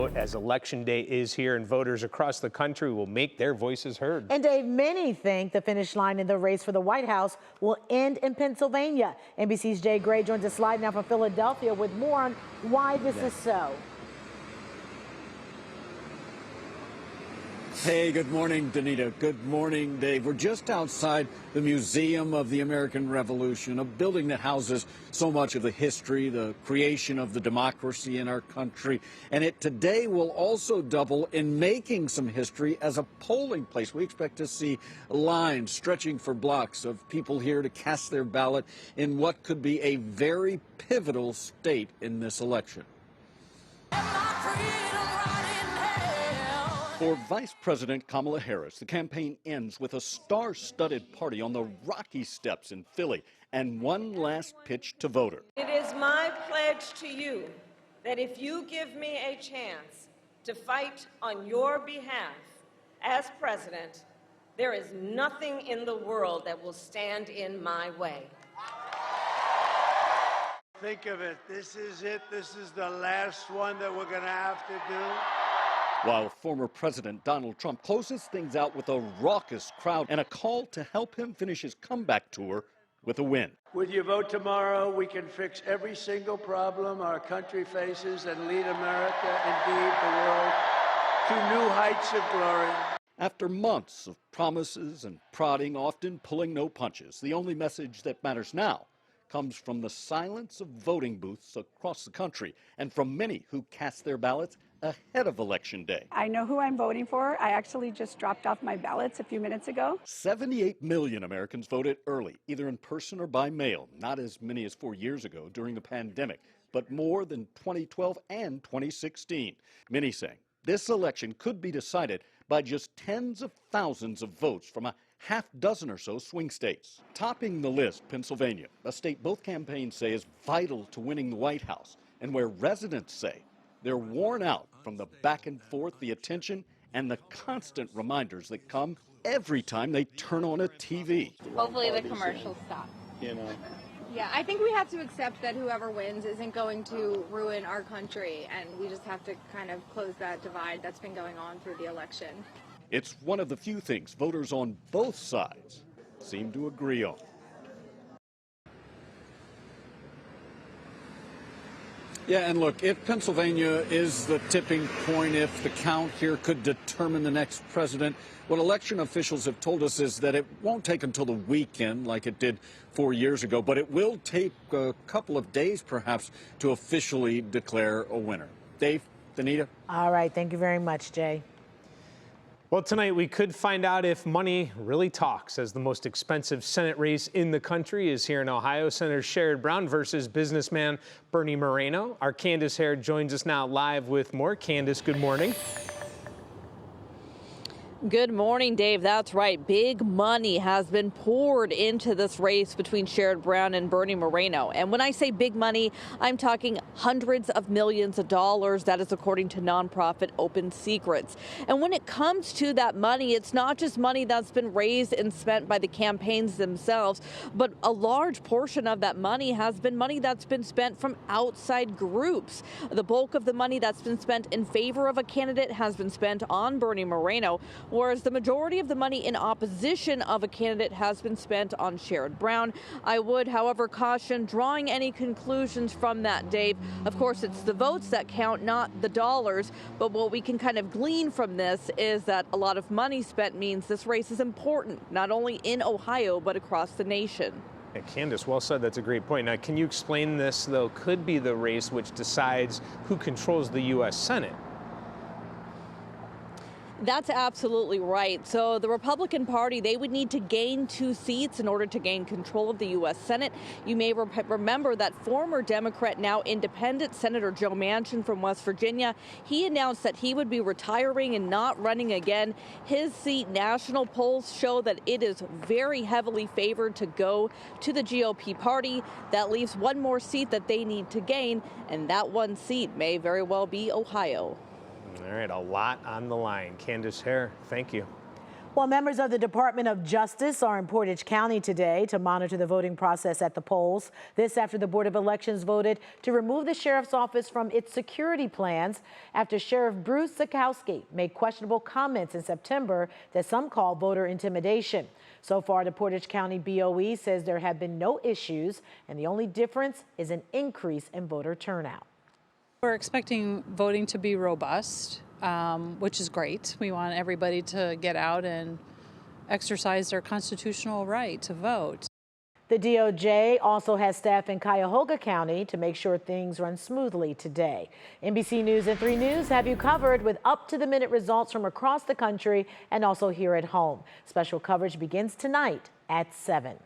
As Election Day is here and voters across the country will make their voices heard. And Dave, many think the finish line in the race for the White House will end in Pennsylvania. NBC's Jay Gray joins us live now from Philadelphia with more on why this is so. Hey, good morning, Danita. Good morning, Dave. We're just outside the Museum of the American Revolution, a building that houses so much of the history, the creation of the democracy in our country. And it today will also double in making some history as a polling place. We expect to see lines stretching for blocks of people here to cast their ballot in what could be a very pivotal state in this election. For Vice President Kamala Harris, the campaign ends with a star-studded party on the Rocky Steps in Philly and one last pitch to voters. It is my pledge to you that if you give me a chance to fight on your behalf as president, there is nothing in the world that will stand in my way. Think of it. This is it. This is the last one that we're going to have to do. While former President Donald Trump closes things out with a raucous crowd and a call to help him finish his comeback tour with a win. With your vote tomorrow, we can fix every single problem our country faces and lead America, indeed the world, to new heights of glory. After months of promises and prodding, often pulling no punches, the only message that matters now comes from the silence of voting booths across the country and from many who cast their ballots ahead of Election Day. I know who I'm voting for. I actually just dropped off my ballots a few minutes ago. 78 million Americans voted early, either in person or by mail. Not as many as 4 years ago during the pandemic, but more than 2012 and 2016. Many saying this election could be decided by just tens of thousands of votes from a half dozen or so swing states. Topping the list, Pennsylvania, a state both campaigns say is vital to winning the White House, and where residents say they're worn out from the back and forth, the attention, and the constant reminders that come every time they turn on a TV. Hopefully the commercials stop. You know. Yeah, I think we have to accept that whoever wins isn't going to ruin our country, and we just have to kind of close that divide that's been going on through the election. It's one of the few things voters on both sides seem to agree on. Yeah, and look, if Pennsylvania is the tipping point, if the count here could determine the next president, what election officials have told us is that it won't take until the weekend like it did 4 years ago, but it will take a couple of days perhaps to officially declare a winner. Dave, Danita? All right. Thank you very much, Jay. Well, tonight we could find out if money really talks, as the most expensive Senate race in the country is here in Ohio. Senator Sherrod Brown versus businessman Bernie Moreno. Our Candace Hare joins us now live with more. Candace, good morning. Good morning, Dave. That's right. Big money has been poured into this race between Sherrod Brown and Bernie Moreno. And when I say big money, I'm talking hundreds of millions of dollars. That is according to nonprofit Open Secrets. And when it comes to that money, it's not just money that's been raised and spent by the campaigns themselves, but a large portion of that money has been money that's been spent from outside groups. The bulk of the money that's been spent in favor of a candidate has been spent on Bernie Moreno, whereas the majority of the money in opposition of a candidate has been spent on Sherrod Brown. I would, however, caution drawing any conclusions from that, Dave. Of course, it's the votes that count, not the dollars. But what we can kind of glean from this is that a lot of money spent means this race is important, not only in Ohio, but across the nation. Yeah, Candace, well said. That's a great point. Now, can you explain this, though, could be the race which decides who controls the U.S. Senate? That's absolutely right. So the Republican Party, they would need to gain 2 seats in order to gain control of the U.S. Senate. You may remember that former Democrat, now independent Senator Joe Manchin from West Virginia, he announced that he would be retiring and not running again. His seat, national polls show that it is very heavily favored to go to the GOP party. That leaves one more seat that they need to gain, and that one seat may very well be Ohio. All right, a lot on the line. Candace Hare, thank you. Well, members of the Department of Justice are in Portage County today to monitor the voting process at the polls. This after the Board of Elections voted to remove the sheriff's office from its security plans after Sheriff Bruce Zakowski made questionable comments in September that some call voter intimidation. So far, the Portage County BOE says there have been no issues, and the only difference is an increase in voter turnout. We're expecting voting to be robust, which is great. We want everybody to get out and exercise their constitutional right to vote. The DOJ also has staff in Cuyahoga County to make sure things run smoothly today. NBC News and 3 News have you covered with up-to-the-minute results from across the country and also here at home. Special coverage begins tonight at 7.